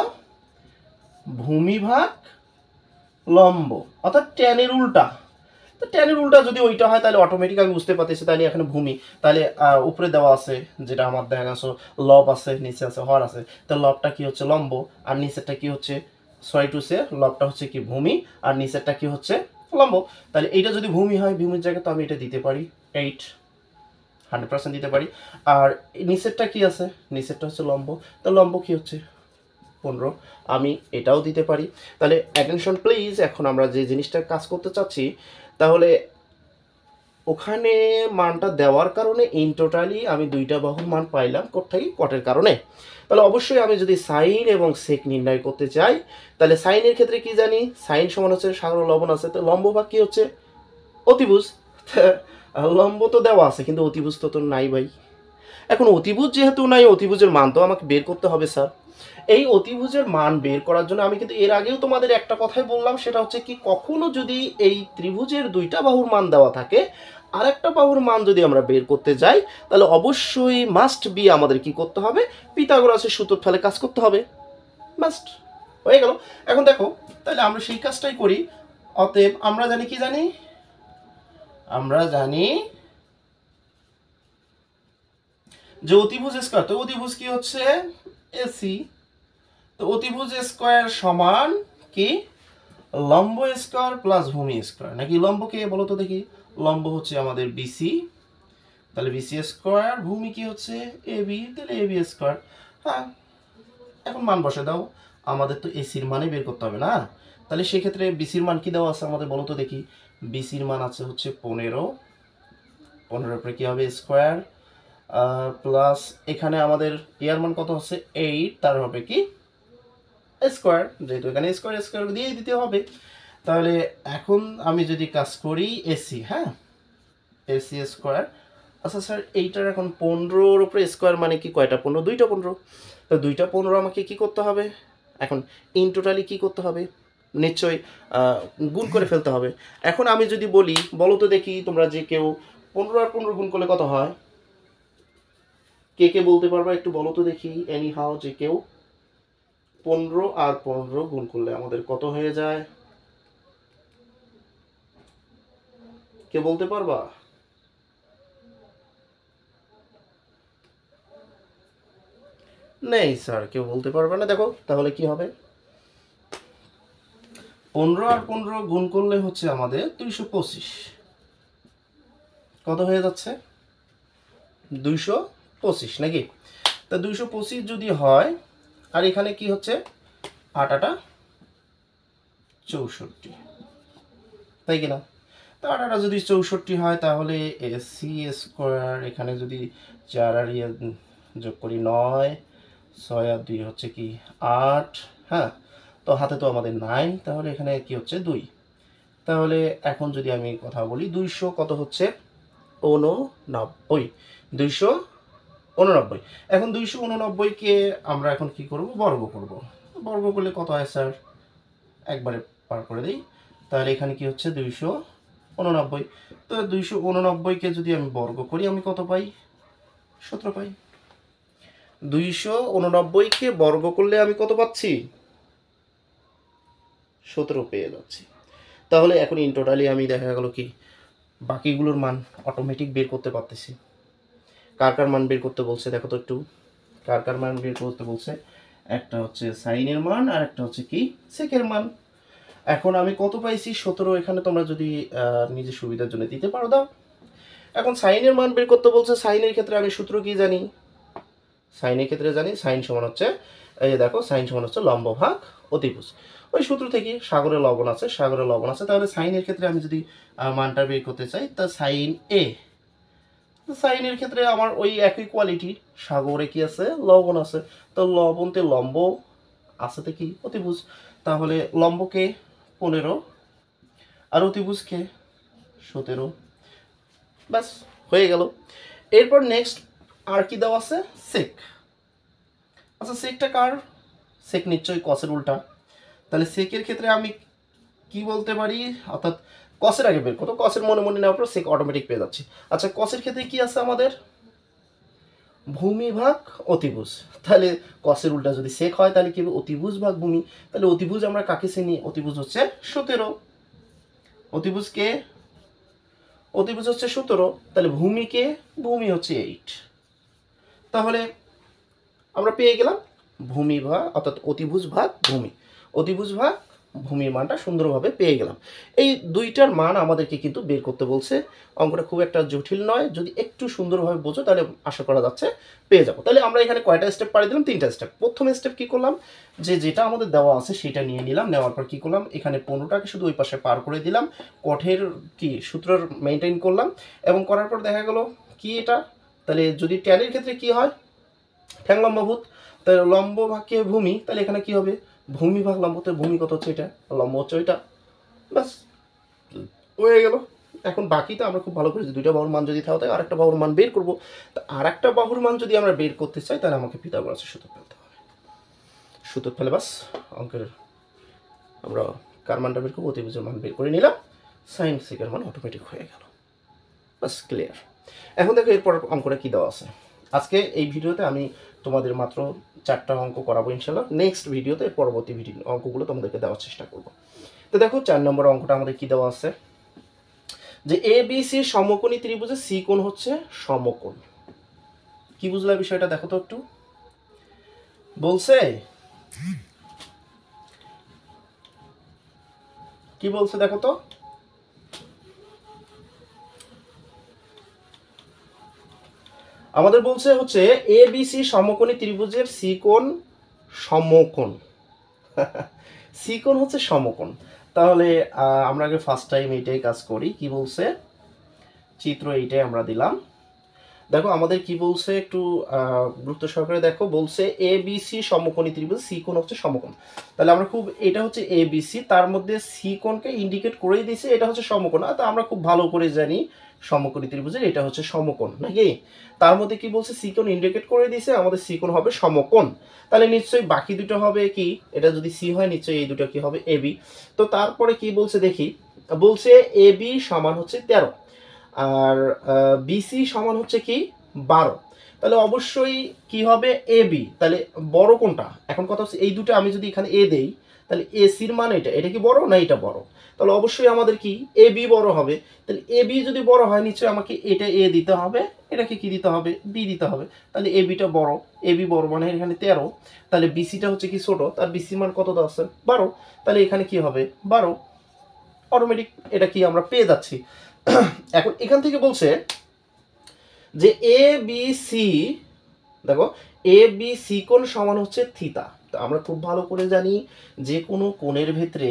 ভূমি ভাগ লম্ব, অর্থাৎ ট্যানের উল্টা। তো ট্যানের উল্টা যদি ওইটা হয় তাহলে অটোমেটিক আমি বুঝতে পারতেছি, তাহলে এখানে ভূমি, তাহলে উপরে দেওয়া আছে যেটা আমার দেখা গেছে লব আছে, নিচে আছে হর আছে, তো লবটা কি হচ্ছে? লম্ব। আর নিচেরটা কি হচ্ছে? সরি টু সে, লবটা হচ্ছে কি? ভূমি। আর নিচেরটা কি হচ্ছে? লম্ব। তাহলে এইটা যদি ভূমি হয়, ভূমির জায়গায় তো আমি এটা দিতে পারি 8, 100% দিতে পারি। আর নিচেরটা কি আছে? নিচেরটা হচ্ছে লম্ব, তো লম্ব কি হচ্ছে? 15, আমি এটাও দিতে পারি। তাহলে অ্যাটেনশন প্লিজ, এখন আমরা যে জিনিসটার কাজ করতে চাচ্ছি, তাহলে ওখানে মানটা দেওয়ার কারণে ইন টোটালি আমি দুইটা বাহুর মান পাইলাম কোথায়? কটের কারণে। তাহলে অবশ্যই আমি যদি সাইন এবং সেক নির্ণয় করতে চাই, তাহলে সাইনের ক্ষেত্রে কি জানি? সাইন সমান হচ্ছে সাগর লবণ আছে, তো লম্ব ভাগ কি হচ্ছে? অতিভুজ। লম্ব তো দেওয়া আছে কিন্তু অতিভুজ তো নাই ভাই। এখন অতিভুজ যেহেতু নাই, অতিভুজের মান তো আমাকে বের করতে হবে স্যার। এই অতিভুজের মান বের করার জন্য আমি কিন্তু এর আগেও তোমাদের একটা কথাই বললাম, সেটা হচ্ছে কি, কখনো যদি এই ত্রিভুজের দুইটা বাহুর মান দেওয়া থাকে, আরেকটা বাহুর মান যদি আমরা বের করতে যাই, তাহলে অবশ্যই মাস্ট বি আমাদের কি করতে হবে? পিথাগোরাসের সূত্র ফেলে কাজ করতে হবে। মাস্ট। হয়ে গেল। এখন দেখো, তাহলে আমরা সেই কাজটাই করি। অতএব আমরা জানি কি জানি? আমরা জানি যে অতিভুজ স্কয়ার, তো অতিভুজ কি হচ্ছে? এসি। তো অতিভুজ স্কয়ার সমান কি? লম্ব স্কয়ার প্লাস ভূমি স্কয়ার, নাকি লম্ব কে বলো তো দেখি? লম্ব হচ্ছে আমাদের বিসি, তাহলে বিসি স্কয়ার, ভূমি কি হচ্ছে? এবি, তাহলে এবি স্কয়ার। হ্যাঁ, এখন মান বসে দাও, আমাদের তো এসির মানে বের করতে হবে না? তাহলে সেক্ষেত্রে বিসির মান কি দেওয়া আছে আমাদের বলো তো দেখি? বিসির মান আছে হচ্ছে 15, 15 পরে কি হবে? স্কয়ার প্লাস এখানে আমাদের এর মান কত হচ্ছে? 8, তার হবে কি? স্কয়ার, যেহেতু এখানে স্কয়ার স্কয়ার দিয়ে দিতে হবে। তাহলে এখন আমি যদি কাজ করি এসি, হ্যাঁ, এসি স্কয়ার। আচ্ছা স্যার, এইটার এখন 15-র উপরে স্কয়ার মানে কি কয়টা 15? দুইটা 15। তো দুইটা 15 আমাকে কি করতে হবে? এখন ইন টোটালি কি করতে হবে? নিশ্চয়ই গুণ করে ফেলতে হবে। এখন আমি যদি বলি, বলো তো দেখি তোমরা যে কেউ, 15 আর 15 গুণ করলে কত হয়? কে কে বলতে পারবা একটু বলো তো দেখি, এনি হাউ, যে কেউ 15 আর 15 গুণ করলে আমাদের কত হয়ে যায়? কে বলতে পারবা? নেই স্যার, কেউ বলতে পারবে না। দেখো তাহলে কি হবে? 15 আর 15 গুণ করলে হচ্ছে আমাদের 225। কত হয়ে যাচ্ছে? 225 নাকি? তা 225 যদি হয়, আর এখানে কি হচ্ছে? 8 8 64, তাই কিনা? তো 8 8 যদি 64 হয়, তাহলে এসি স্কোয়ার, এখানে যদি 4 আর যোগ করি 9, 6 আর 2 হচ্ছে কি 8, হ্যাঁ, তো হাতে তো আমাদের নাই, তাহলে এখানে কি হচ্ছে? 2। তাহলে এখন যদি আমি কথা বলি, 200 কত হচ্ছে? 89, 289। এখন 289-কে আমরা এখন কি করব? বর্গ করব। বর্গ করলে কত হয় স্যার? একবারে পার করে দিই, তাহলে এখানে কি হচ্ছে? 289। তো 289-কে যদি আমি বর্গ করি, আমি কত পাই? 17 পাই। 289-কে বর্গ করলে আমি কত পাচ্ছি? 17 পেয়ে যাচ্ছি। তাহলে এখন ইন টোটালি আমি দেখা গেল কি, বাকিগুলোর মান অটোমেটিক বের করতে পারতেছি। কার কার মান বের করতে বলছে দেখো তো একটু, কার কার মান বের করতে বলছে? একটা হচ্ছে সাইনের মান, আর একটা হচ্ছে কি? সেকের মান। এখন আমি কত পাইছি? 17। এখানে তোমরা যদি নিজের সুবিধার জন্য দিতে পারো দাও। এখন সাইনের মান বের করতে বলছে, সাইনের ক্ষেত্রে আমি সূত্র কি জানি? সাইনের ক্ষেত্রে জানি সাইন সমান হচ্ছে, এই যে দেখো, সাইন সমান হচ্ছে লম্ব ভাগ অতিভুজ। ওই সূত্র থেকে সাগরে লবণ আছে, সাগরে লবণ আছে। তাহলে সাইনের ক্ষেত্রে আমি যদি মানটা বের করতে চাই, তা সাইন এ সাইনের ক্ষেত্রে আমার ওই একই কোয়ালিটি, সাগরে কি আছে, লবণ আছে। তো লবণতে লম্ব আছেতে কি অতিভুজ, তাহলে লম্বকে 15 আর অতিভুজকে 17, ব্যাস হয়ে গেল। এরপর নেক্সট আর কি দেওয়া আছে, সেক। আচ্ছা সেকটা কার, সেক নিশ্চয়ই কসের উল্টা, তাহলে সেকের ক্ষেত্রে আমি কি বলতে পারি, অর্থাৎ কসের আগে বের করতো, কসের মনে মনে নেওয়ার পর সেক অটোমেটিক পেয়ে যাচ্ছি। আচ্ছা কসের ক্ষেত্রে কি আছে আমাদের, ভূমি ভাগ অতিভুজ, তাহলে কসের উল্টা যদি সেক হয় তাহলে কি হবে, অতিভুজ ভাগ ভূমি, তাহলে অতিভুজ আমরা কাকে চিনি, অতিভুজ হচ্ছে 17, অতিভুজকে, অতিভুজ হচ্ছে 17, তাহলে ভূমিকে, ভূমি হচ্ছে 8। তাহলে আমরা পেয়ে গেলাম ভূমি ভাগ অর্থাৎ অতিভুজ ভাগ ভূমি, অতিভুজ ভাগ ভূমির মানটা সুন্দরভাবে পেয়ে গেলাম। এই দুইটার মান আমাদেরকে কিন্তু বের করতে বলছে। অঙ্কটা খুব একটা জটিল নয়, যদি একটু সুন্দরভাবে বোঝো তাহলে আশা করা যাচ্ছে পেয়ে যাবো। তাহলে আমরা এখানে কয়টা স্টেপ পাড়ি দিলাম, 3টা স্টেপ। প্রথম স্টেপ কি করলাম, যে যেটা আমাদের দেওয়া আছে সেটা নিয়ে নিলাম, নেওয়ার পর কি করলাম, এখানে 15টাকে শুধু ওই পাশে পার করে দিলাম, কঠের কি সূত্রের মেনটেন করলাম, এবং করার পর দেখা গেল কি এটা, তাহলে যদি ট্যানের ক্ষেত্রে কি হয়, ঠ্যাং লম্বভূত, তাহলে লম্ব ভাগকে ভূমি, তাহলে এখানে কি হবে, ভূমি ভাগ লম্বতে, ভূমি কত হচ্ছে এটা, লম্ব হচ্ছে ওইটা, ব্যাস হয়ে গেল। এখন বাকিটা আমরা খুব ভালো করে দুইটা বাহুর মান যদি থাকে আরেকটা বাহুর মান বের করবো। তা আরেকটা বাহুর মান যদি আমরা বের করতে চাই তাহলে আমাকে পিথাগোরাসের সূত্র ফেলতে হবে, সূত্র ফেলে বাস অঙ্কের আমরা কার মানটা বের করবো, অতিভুজের মান বের করে নিলাম, সাইন সেকের মান অটোমেটিক হয়ে গেল, বাস ক্লিয়ার। এখন দেখো এরপর অঙ্কটা কি দেওয়া আছে। আজকে এই ভিডিওতে আমি তোমাদের মাত্র 4টা অঙ্ক করাবো ইনশাল্লাহ, নেক্সট ভিডিওতে পরবর্তী ভিডিও অঙ্কগুলো তোমাদেরকে দেওয়ার চেষ্টা করব। তো দেখো 4 নম্বর অঙ্কটা আমাদের কি দেওয়া আছে, যে এ বি সি সমকোণী ত্রিভুজে সি কোণ হচ্ছে সমকোণ। কি বুঝলা বিষয়টা দেখো তো একটু, বলছে কি বলছে দেখো তো, আমাদের বলছে হচ্ছে এ বি সি সমকোণী ত্রিভুজের সি কোণ সমকোণ, সি কোণ হচ্ছে সমকোণ। তাহলে আমরা আগে ফার্স্ট টাইম এইটাই কাজ করি, কি বলছে চিত্র এইটাই আমরা দিলাম। দেখো আমাদের কি বলছে একটু গুরুত্ব সহকারে দেখো, বলছে এ বি সি সমকোণী ত্রিভুজ, সি কোণ হচ্ছে সমকোণ। তাহলে আমরা খুব, এটা হচ্ছে এ বি সি, তার মধ্যে সি কোণকে ইন্ডিকেট করেই দিয়েছে এটা হচ্ছে সমকোণ, তা আমরা খুব ভালো করে জানি সমকোণী ত্রিভুজের এটা হচ্ছে সমকোণ নাকি। তার মধ্যে কি বলছে, সি কোণ ইন্ডিকেট করে দিয়েছে, আমাদের সি কোণ হবে সমকোণ, তাহলে নিশ্চয়ই বাকি দুটো হবে কি, এটা যদি সি হয় নিশ্চয়ই এই দুটো কি হবে, এ বি। তো তারপরে কি বলছে দেখি, বলছে এ বি সমান হচ্ছে 13 আর বিসি সমান হচ্ছে কি 12, তাহলে অবশ্যই কি হবে এ বি, তাহলে বড় কোনটা, এখন কথা হচ্ছে এই দুটো আমি যদি এখানে এ দেই তাহলে এসির মান এটা, এটা কি বড় না এটা বড়, তাহলে অবশ্যই আমাদের কি এ বি বড় হবে। তাহলে এ বি যদি বড় হয় নিশ্চয়ই আমাকে এটা এ দিতে হবে, এটাকে কি দিতে হবে, বি দিতে হবে, তাহলে এ বিটা বড়, এ বি বড় মানে এখানে 13, তাহলে বিসিটা হচ্ছে কি ছোট, তার বিসি মান কত দেওয়া আছে 12, তাহলে এখানে কি হবে 12, অটোমেটিক এটা কি আমরা পেয়ে যাচ্ছি। এখন এখান থেকে বলছে যে এ বি সি, দেখো এ বি সি কোণ সমান হচ্ছে থিতা। তো আমরা খুব ভালো করে জানি যে কোনো কোণের ভেতরে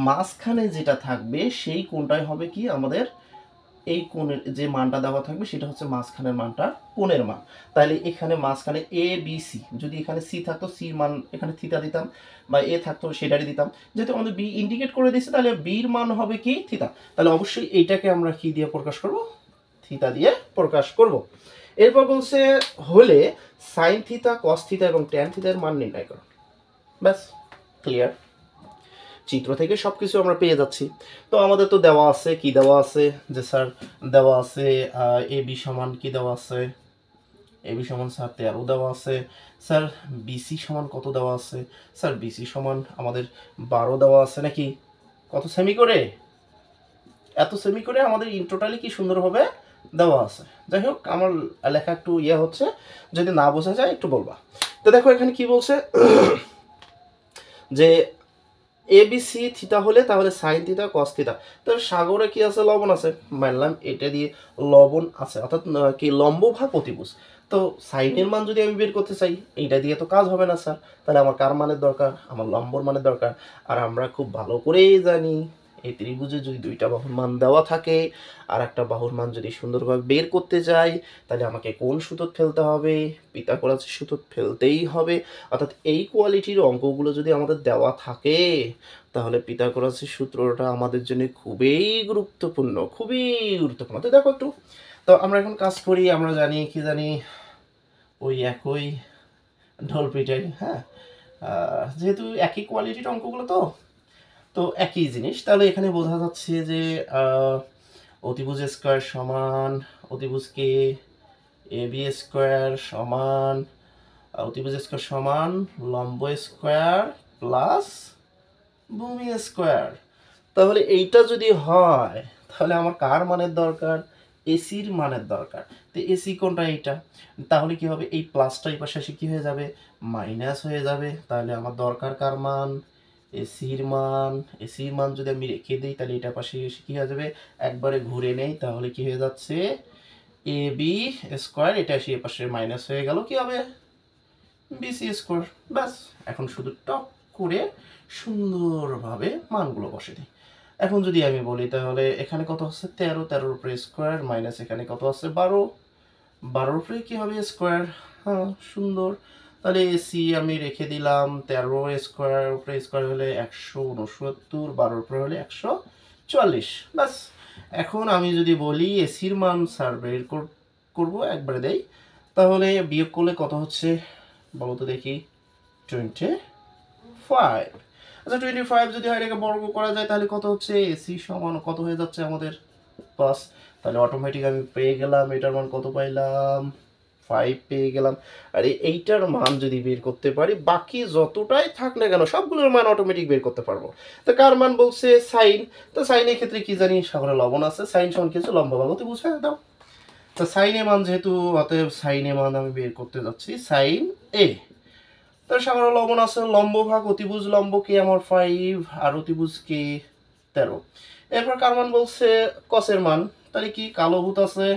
মাঝখানে যেটা থাকবে সেই কোণটাই হবে কি আমাদের, এই কোণের যে মানটা দেওয়া থাকবে সেটা হচ্ছে মাঝখানের মানটা কোণের মান। তাহলে এখানে মাঝখানে এ বি সি, যদি এখানে সি থাকতো সির মান এখানে থিতা দিতাম, বা এ থাকতো সেটারই দিতাম, যেহেতু আমাদের বি ইন্ডিকেট করে দিচ্ছে তাহলে বির মান হবে কি থিতা, তাহলে অবশ্যই এইটাকে আমরা কি দিয়ে প্রকাশ করব, থিতা দিয়ে প্রকাশ করব। এরপর বলছে হলে সাইন থিতা কস থিতা এবং ট্যান থিতার মান নির্ণয় করো, ব্যাস ক্লিয়ার। চিত্র থেকে সব কিছু আমরা পেয়ে যাচ্ছি। তো আমাদের তো দেওয়া আছে, কি দেওয়া আছে, যে স্যার দেওয়া আছে এ বি সমান কি দেওয়া আছে, এ বি সমান স্যার 13 দেওয়া আছে, স্যার বিসি সমান কত দেওয়া আছে, স্যার বিসি সমান আমাদের 12 দেওয়া আছে নাকি, কত সেমি করে, এত সেমি করে আমাদের ইন টোটালি কি সুন্দরভাবে দেওয়া আছে। যাই হোক আমার লেখা একটু ইয়ে হচ্ছে, যদি না বোঝা যায় একটু বলবা। তো দেখো এখানে কি বলছে, যে এ বি সি থিতা হলে তাহলে সাইন থিতা কস থিতা, তো সাগরে কি আছে, লবণ আছে, মানলাম এটা দিয়ে লবণ আছে, অর্থাৎ কি লম্ব ভাগ অতিভুজ। তো সাইনের মান যদি আমি বের করতে চাই এইটা দিয়ে তো কাজ হবে না স্যার, তাহলে আমার কার মানের দরকার, আমার লম্বর মানের দরকার। আর আমরা খুব ভালো করেই জানি এই ত্রিভুজে যদি দুইটা বাহুর মান দেওয়া থাকে আর একটা বাহুর মান যদি সুন্দরভাবে বের করতে যাই, তাহলে আমাকে কোন সূত্র ফেলতে হবে? পিথাগোরাসের সূত্র ফেলতেই হবে। অর্থাৎ এই কোয়ালিটির অঙ্কগুলো যদি আমাদের দেওয়া থাকে, তাহলে পিথাগোরাসের সূত্রটা আমাদের জন্য খুবই গুরুত্বপূর্ণ, খুবই গুরুত্বপূর্ণ। তো দেখো একটু, তো আমরা এখন কাজ করি, আমরা জানি কি জানি, ওই একই ঢোল পিটাই, হ্যাঁ। যেহেতু একই কোয়ালিটির অঙ্কগুলো, তো তো একই জিনিস, তাহলে এখানে বোঝা যাচ্ছে যে অতিভুজ স্কোয়ার সমান অতিভুজকে এ বি স্কোয়ার সমান অতিভুজ স্কোয়ার সমান লম্ব স্কোয়ার প্লাস ভূমি স্কোয়ার। তাহলে এইটা যদি হয়, তাহলে আমার কার মানের দরকার? এসির মানের দরকার। তো এসি কোনটা? এইটা। তাহলে কি হবে? এই প্লাসটা এই পাশে এসে কি হয়ে যাবে? মাইনাস হয়ে যাবে। তাহলে আমার দরকার কার মান? এসির মান। এসির মান যদি আমি রেখে দিই, তাহলে এটা পাশে এসে কি হয়ে যাবে? একবারে ঘুরে নেই, তাহলে কি হয়ে যাচ্ছে? এ বি স্কোয়ার, এটা এসে এ পাশে মাইনাস হয়ে গেল, কি হবে? BC square. ব্যাস, এখন শুধু টপ করে সুন্দরভাবে মানগুলো বসে দিই। এখন যদি আমি বলি, তাহলে এখানে কত হচ্ছে? 13, 13-র উপরে স্কোয়ার মাইনাস এখানে কত আছে? 12, 12-র উপরে কি হবে? স্কোয়ার। হ্যাঁ, সুন্দর। তাহলে এসি আমি রেখে দিলাম, 13 স্কোয়ার উপরে স্কোয়ার হলে 169, 12-র উপরে হলে 144। ব্যাস, এখন আমি যদি বলি এসির মান স্যার বের করবো, একবারে দেই, তাহলে বিয়োগ করলে কত হচ্ছে বলো তো দেখি? 25। আচ্ছা, 25 যদি হয় এটাকে বর্গ করা যায়, তাহলে কত হচ্ছে? এসি সমান কত হয়ে যাচ্ছে আমাদের? প্লাস। তাহলে অটোমেটিক আমি পেয়ে গেলাম এটার মান কত পাইলাম? 5 পেয়ে গেলাম। আর এইটার মান যদি বের করতে পারি, বাকি যতটাই থাক না কেন সবগুলোর মান অটোমেটিক বের করতে পারবো। তো কার মান বলছে? সাইন। তো সাইনের ক্ষেত্রে কি জানি? সাগরে লবণ আছে। সাইন সমান কিছু লম্ব ভাগতে বুঝাই দাও। তো সাইনের মান যেহেতু, অতএব সাইনের মান আমি বের করতে যাচ্ছি সাইন এ। তার সাগরে লবণ আছে, লম্ব ভাগ অতিভুজ লম্ব কে আমার 5 আর অতিভুজ কে 13। এরপর কার মান বলছে? কসের মান। তাহলে কি কালো ভূত আছে,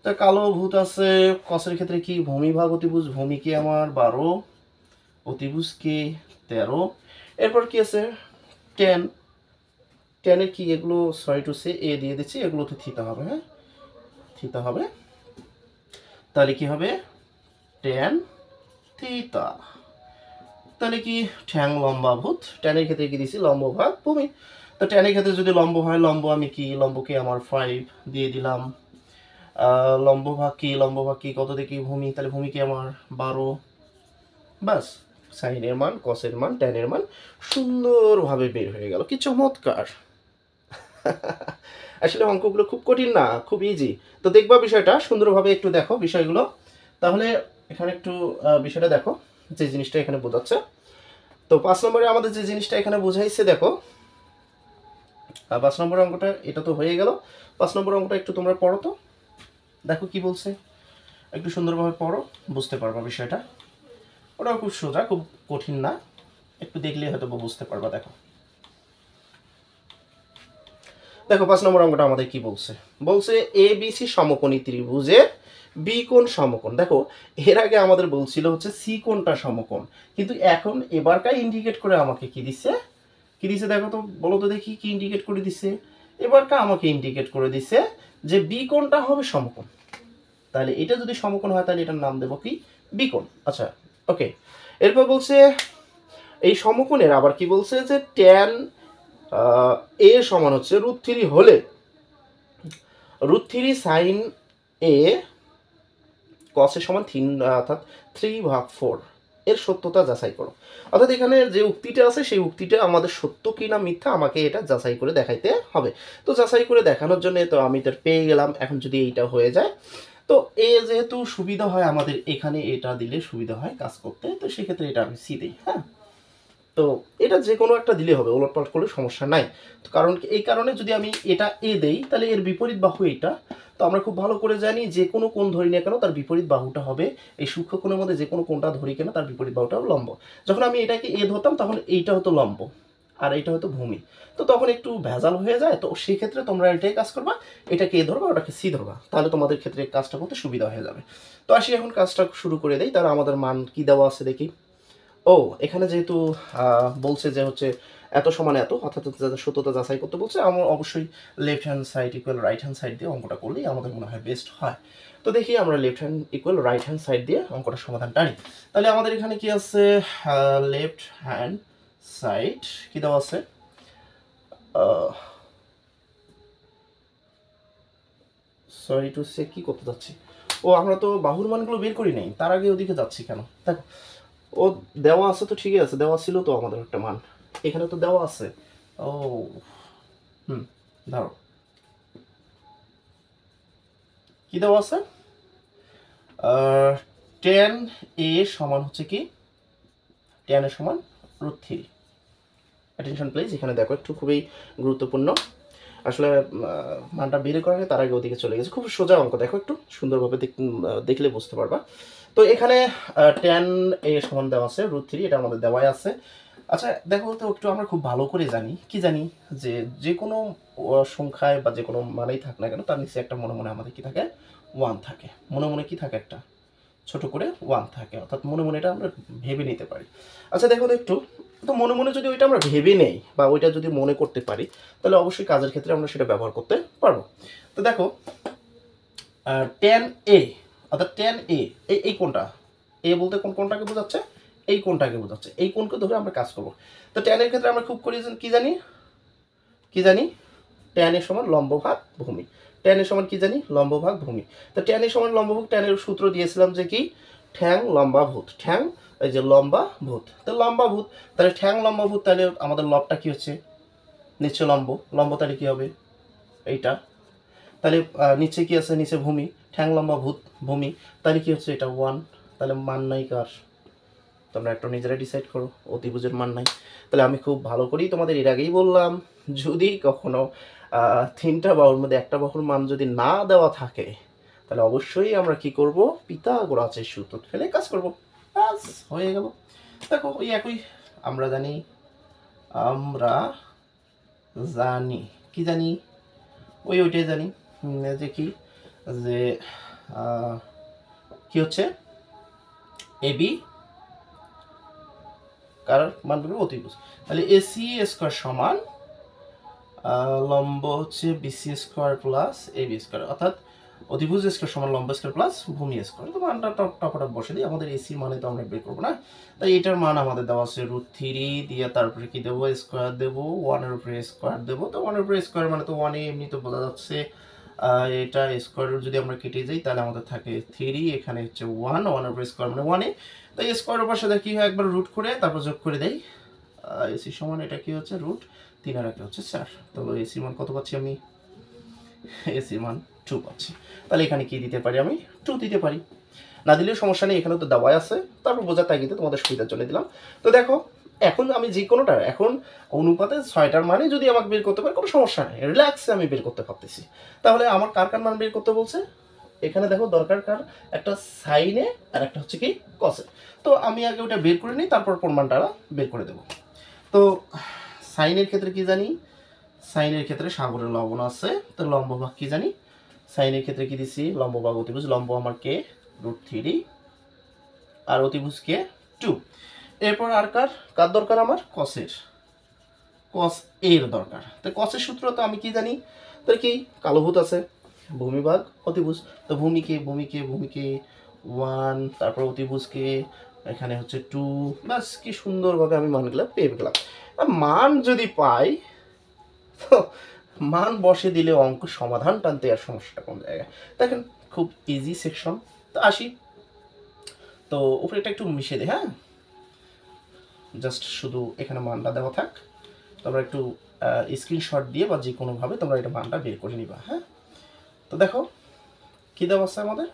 তা কালো ভূত আছে। কসের ক্ষেত্রে কি? ভূমি ভাগ অতিভুজ, ভূমি কে আমার 12, অতিভুজ কে 13। এরপর কি আছে? টেন। টেনের কি এগুলো? সরি টু সে এ দিয়ে দিচ্ছি, এগুলো তো থিতা হবে, হ্যাঁ থিতা হবে। তাহলে কি হবে? টেন থিতা। তাহলে কি ঠ্যাং লম্বা ভূত। ট্যানের ক্ষেত্রে কি দিছি? লম্ব ভাগ ভূমি। তো ট্যানের ক্ষেত্রে যদি লম্ব হয়, লম্ব আমি কি? লম্বকে আমার 5 দিয়ে দিলাম। লম্ব ভাগ কি? লম্ব ভাগ কি কত দেখি? ভূমি। তাহলে ভূমিকে আমার 12। বাস, সাইনের মান, কসের মান, ট্যানের মান সুন্দরভাবে বের হয়ে গেল। কি চমৎকার! আসলে অঙ্কগুলো খুব কঠিন না, খুব ইজি। তো দেখবা বিষয়টা সুন্দরভাবে, একটু দেখো বিষয়গুলো। তাহলে এখানে একটু বিষয়টা দেখো, যে জিনিসটা এখানে বোঝাচ্ছে। তো 5 নম্বরে আমাদের যে জিনিসটা এখানে বোঝাইছে, দেখো 5 নম্বর অঙ্কটা এটা তো হয়ে গেল। 5 নম্বর অঙ্কটা একটু তোমরা পড়ো তো, দেখো কি বলছে। একটু সুন্দরভাবে পড়ো, বুঝতে পারবা বিষয়টা। ওটাও খুব সোজা, খুব কঠিন না, একটু দেখলেই হয়তো বুঝতে পারবা। দেখো দেখো 5 নম্বর অঙ্কটা আমাদের কি বলছে? বলছে এ বি সি সমকোণী ত্রিভুজের বি কোণ সমকোণ। দেখো এর আগে আমাদের বলছিল হচ্ছে সি কোণটা সমকোণ, কিন্তু এখন এবারকার ইন্ডিকেট করে আমাকে কি দিছে? কি দিছে দেখো তো, বলো তো দেখি কি ইন্ডিকেট করে দিছে? এবারটা আমাকে ইন্ডিকেট করে দিছে যে বি কোণটা হবে সমকোণ। তাহলে এটা যদি সমকোণ হয়, তাহলে এটার নাম দেবো কি? বি কোণ। আচ্ছা, ওকে। এরপর বলছে এই সমকোণের আবার কি বলছে? যে ট্যান এ সমান হচ্ছে √3 হলে √3 সাইন এ কস এর সমান 3, অর্থাৎ 3/4 এর সত্যতা যাচাই করো। অর্থাৎ এখানে যে উক্তিটা আছে, সেই উক্তিটা আমাদের সত্য কি না মিথ্যা আমাকে এটা যাচাই করে দেখাইতে হবে। তো যাচাই করে দেখানোর জন্য তো আমি এটা পেয়ে গেলাম। এখন যদি এইটা হয়ে যায়, তো এ যেহেতু সুবিধা হয় আমাদের, এখানে এটা দিলে সুবিধা হয় কাজ করতে, তো সেক্ষেত্রে এটা আমি সি দিই। হ্যাঁ, তো এটা যে কোনো একটা দিলে হবে, ওলটপালট করলে সমস্যা নাই। তো কারণ এই কারণে যদি আমি এটা এ দেই, তাহলে এর বিপরীত বাহু এটা। তো আমরা খুব ভালো করে জানি যে কোনো কোণ ধরি না কেন তার বিপরীত বাহুটা হবে, এই সূক্ষ্ম কোণের মধ্যে যে কোনো কোণটা ধরি কেন তার বিপরীত বাহুটা লম্ব। যখন আমি এটাকে এ ধরতাম, তখন এইটা হতো লম্ব আর এইটা হতো ভূমি। তো তখন একটু ভেজাল হয়ে যায়। তো সেক্ষেত্রে তোমরা এটাই কাজ করবা, এটাকে এ ধরবা, ওটাকে সি ধরবা, তাহলে তোমাদের ক্ষেত্রে কাজটা করতে সুবিধা হয়ে যাবে। তো আসি এখন কাজটা শুরু করে দেই। তাহলে আমাদের মান কি দেওয়া আছে দেখি। ও, এখানে যেহেতু বলছে যে হচ্ছে এত সমান এত, অর্থাৎ সত্যতা যাচাই করতে বলছে, আমার অবশ্যই left hand side equal right hand side দিয়ে অঙ্কটা করলেই আমাদের মনে হয় বেস্ট হয়। তো দেখি আমরা left hand equal right hand side দিয়ে অঙ্কটা সমাধান টানি। তাহলে আমাদের এখানে কি আছে, লেফট হ্যান্ড সাইড কি দেওয়া আছে, সরি টু সে কি করতে যাচ্ছি, ও আমরা তো বাহুর মানগুলো বের করি নাই, তার আগে ওদিকে যাচ্ছি কেন, দেখো ও দেওয়া আছে তো, ঠিকই আছে, দেওয়া ছিল তো আমাদের একটা মান, এখানে তো দেওয়া আছে। ও ধরো কি দেওয়া আছে, টেন এ সমান হচ্ছে কি, টেন এ সমান √3। অ্যাটেনশন প্লিজ, এখানে দেখো একটু খুবই গুরুত্বপূর্ণ, আসলে মানটা বের করা হয় তার আগে ওদিকে চলে গেছে, খুব সোজা অঙ্ক, দেখো একটু সুন্দরভাবে দেখলে বুঝতে পারবা। তো এখানে টেন এ সমান দেওয়া আছে √3, এটা আমাদের দেওয়াই আছে। আচ্ছা দেখো তো একটু আমরা খুব ভালো করে জানি, কি জানি, যে কোনো সংখ্যায় বা যে কোনো মানেই থাক না কেন, তার নিচে একটা মনে মনে আমাদের কি থাকে, 1 থাকে, মনে মনে কি থাকে, একটা ছোট করে 1 থাকে, অর্থাৎ মনে মনে এটা আমরা ভেবে নিতে পারি। আচ্ছা দেখো তো একটু, তো মনে মনে যদি ওইটা আমরা ভেবে নেই বা ওইটা যদি মনে করতে পারি, তাহলে অবশ্যই কাজের ক্ষেত্রে আমরা সেটা ব্যবহার করতে পারবো। তো দেখো টেন এ, অর্থাৎ টেন এ, এই কোনটা, এ বলতে কোনটাকে বোঝাচ্ছে, এই কোনটাকে বোঝাচ্ছে, এই কোনকে ধরে আমরা কাজ করবো। তো টেনের ক্ষেত্রে আমরা খুব করি কি জানি টেন এর সমান লম্ব ভাগ ভূমি, টেন এর সমান কি জানি, লম্ব ভাগ ভূমি। তো টেন এর সমান লম্ব ভাগ, টেনের সূত্র দিয়েছিলাম যে কি, ঠ্যাং লম্বা ভূত, ঠ্যাং এই যে লম্বা ভূত, তো লম্বা ভূত, তাহলে ঠ্যাং লম্বা ভূত, তাহলে আমাদের লবটা কি হচ্ছে, নিচে লম্ব তাহলে কি হবে এইটা, তাহলে নিচে কি আছে, নিচে ভূমি, ঠ্যাং লম্বা ভূত ভূমি, তাহলে কি হচ্ছে এটা 1, তাহলে মান নাই কার, তোমরা একটু নিজেরা ডিসাইড করো, অতিভুজের মান নাই। তাহলে আমি খুব ভালো করেই তোমাদের এর আগেই বললাম, যদি কখনো 3টা বাহুর মধ্যে একটা বাহুর মান যদি না দেওয়া থাকে, তাহলে অবশ্যই আমরা কি করব, পিথাগোরাসের সূত্র ফেলে কাজ করব, বাস হয়ে গেল। দেখো ওই একই, আমরা জানি কি জানি, ওইটাই জানি, যে কি, যে কি হচ্ছে, এবি কার মান বলবো, অতিভুজ, তাহলে এসি স্কোয়ার সমান লম্ব হচ্ছে BC square plus AB square, অর্থাৎ অতিভুজ স্কোয়ার সমান লম্ব স্কোয়ার প্লাস ভূমি স্কোয়ার। তো মানটা টপটপ বসে দিই, আমাদের এসি মানে তো আমরা বের করবো না, তাই এটার মান আমাদের দেওয়া আছে √3 দিয়ে, তারপরে কি দেবো, স্কোয়ার দেবো, 1-এর উপরে স্কোয়ার দেবো, তো 1-এর উপরে স্কোয়ার মানে তো 1 এমনি তো বোঝা যাচ্ছে, এটা স্কোয়ার যদি আমরা কেটে যাই তাহলে আমাদের থাকে 3, এখানে হচ্ছে 1-এর উপরে স্কোয়ার মানে 1, তাই স্কোয়ার উপর সাথে কি হয়, একবার রুট করে তারপর যোগ করে দেই, এসি সমান এটা কি হচ্ছে √3 আর একটা হচ্ছে 4, তাহলে এসি মান কত পাচ্ছি আমি, এসি মান 2 পাচ্ছি। তাহলে এখানে কি দিতে পারি, আমি 2 দিতে পারি, না দিলেও সমস্যা নেই, এখানে তো দেওয়াই আছে, তারপর বোঝার তাই কিন্তু তোমাদের সুবিধার জন্য দিলাম। তো দেখো এখন আমি যে কোনোটা, এখন অনুপাতে 6টার মানে যদি আমাকে বের করতে পারি, কোনো সমস্যা নেই, রিল্যাক্সে আমি বের করতে পারতেছি। তাহলে আমার কার কার মান বের করতে বলছে, এখানে দেখো দরকার কার, একটা সাইনে আর একটা হচ্ছে কি কসে। তো আমি আগে ওটা বের করে নিই, তারপর প্রমাণটা বের করে দেব। তো সাইনের ক্ষেত্রে কি জানি, সাইনের ক্ষেত্রে সাগরের লবণ আছে, তো লম্ব ভাগ কি জানি, সাইনের ক্ষেত্রে কি দিছি, লম্ব ভাগ অতিভুজ, লম্ব আমার কে √3 আর অতিভুজ কে 2। এরপর আর কার দরকার, আমার কসের, কস এর দরকার। তো কসের সূত্র তো আমি কি জানি, তো কি কালোভূত আছে, ভূমি ভাগ অতিভুজ, তো ভূমিকে 1, তারপর অতিভুজকে এখানে হচ্ছে 2, বাস কি সুন্দরভাবে আমি মানগুলো পেয়ে গেলাম। মান যদি পাই, তো মান বসে দিলে অঙ্ক সমাধান টানতে আর সমস্যাটা কোন জায়গায়, দেখেন খুব ইজি সেকশন। তো আসি, তো উপরেটা একটু মিশে দে, হ্যাঁ জাস্ট শুধু এখানে মানটা দেওয়া থাক, তোমরা একটু স্ক্রিনশট দিয়ে বা যে কোনোভাবে তোমরা এটা মানটা বের করে নিবা, হ্যাঁ। তো দেখো কী দেওয়া আছে আমাদের,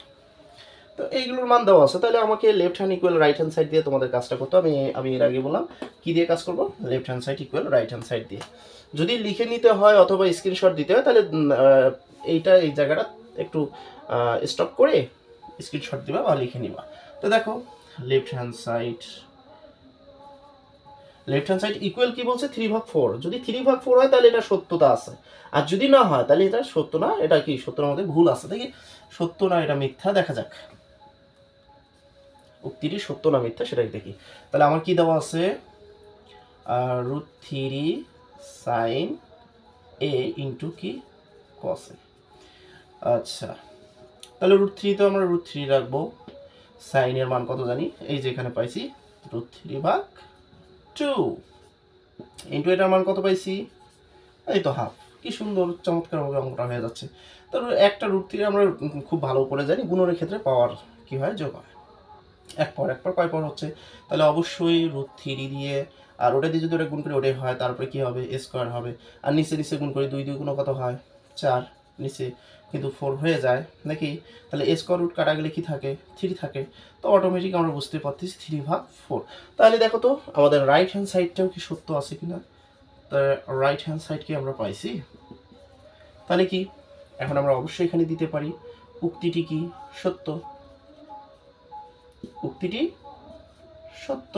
তো এইগুলোর মান দেওয়া আছে, তাহলে আমাকে left hand equal right hand side দিয়ে তোমাদের কাজটা করতে, আমি এর আগে বললাম কি দিয়ে কাজ করবো, left hand side equal right hand side দিয়ে। যদি লিখে নিতে হয় অথবা স্ক্রিনশট দিতে হয়, তাহলে এই জায়গাটা একটু স্টপ করে স্ক্রিনশট দিবা বা লিখে নিবা। তো দেখো লেফট হ্যান্ড সাইড ইকুয়াল কি বলছে, 3/4, যদি 3/4 হয় তাহলে এটা সত্যতা আছে, আর যদি না হয় তাহলে এটা সত্য না, এটা কি সত্যর মধ্যে ভুল আছে, দেখি সত্য না এটা মিথ্যা, দেখা যাক উক্তিটি সত্য না মিথ্যা সেটাই দেখি। তাহলে আমার কি দেওয়া আছে, √3 সাইন এ ইন্টু কি কস এ। আচ্ছা, তাহলে √3 তো আমরা √3 রাখবো, সাইনের মান কত জানি, এই যে এখানে পাইছি √3/2 ইন্টু এটার মান কত পাইছি, এই তো হাফ। কি সুন্দর চমৎকারভাবে অঙ্কটা হয়ে যাচ্ছে। তারপর একটা √3 আমরা খুব ভালো করে জানি গুণনের ক্ষেত্রে পাওয়ার কি হয়, যোগ হয়। এক পর কয় পর হচ্ছে, তাহলে অবশ্যই √3 দিয়ে আর ওটা দিয়ে যদি ওটা গুণ করি ওটাই হয়, তারপরে কি হবে স্কোয়ার হবে, আর নিচে গুণ করি 2 2 গুণ কত হয় 4, নিচে কিন্তু 4 হয়ে যায় নাকি, তাহলে স্কোয়ার রুট কাটা গেলে কি থাকে 3 থাকে, তো অটোমেটিক আমরা বুঝতে পারতেছি 3/4। তাহলে দেখো তো আমাদের রাইট হ্যান্ড সাইডটাও কি সত্য আছে কিনা, তো রাইট হ্যান্ড সাইড কি আমরা পাইছি, তাহলে কি এখন আমরা অবশ্যই এখানে দিতে পারি উক্তিটি কি সত্য, উক্তিটি সত্য।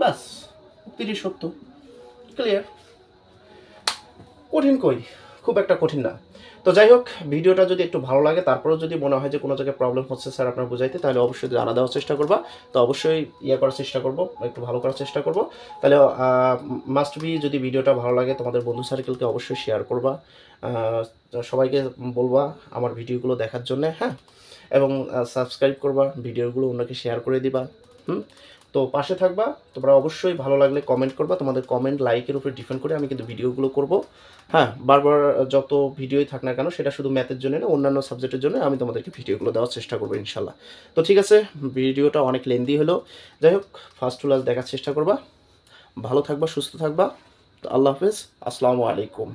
বাস, উক্তিটি সত্য, ক্লিয়ার। কঠিন কই, খুব একটা কঠিন না। তো যাই হোক, ভিডিওটা যদি একটু ভালো লাগে, তারপরেও যদি মনে হয় যে কোনো জায়গায় প্রবলেম হচ্ছে স্যার আপনার বুঝাইতে, তাহলে অবশ্যই জানা দেওয়ার চেষ্টা করবা। তো অবশ্যই করার চেষ্টা করব, একটু ভালো করার চেষ্টা করব। তাহলে মাস্ট বি, যদি ভিডিওটা ভালো লাগে তোমাদের বন্ধু সার্কেলকে অবশ্যই শেয়ার করবা, সবাইকে বলবা আমার ভিডিওগুলো দেখার জন্য, হ্যাঁ, এবং সাবস্ক্রাইব করবা, ভিডিওগুলো অন্যকে শেয়ার করে দিবা। তো পাশে থাকবা। তোমরা অবশ্যই ভালো লাগলে কমেন্ট করবা, তোমাদের কমেন্ট লাইকের উপরে ডিপেন্ড করে আমি কিন্তু ভিডিওগুলো করব। হ্যাঁ, বারবার যত ভিডিওই থাক না কেন, সেটা শুধু ম্যাথের জন্য না, অন্যান্য সাবজেক্টের জন্য আমি তোমাদেরকে ভিডিওগুলো দেওয়ার চেষ্টা করবো ইনশাল্লাহ। তো ঠিক আছে, ভিডিওটা অনেক লেন্দি হলো। যাই হোক, ফার্স্ট টু লাস্ট দেখার চেষ্টা করবা। ভালো থাকবা, সুস্থ থাকবা। তো আল্লাহ হাফেজ, আসসালামু আলাইকুম।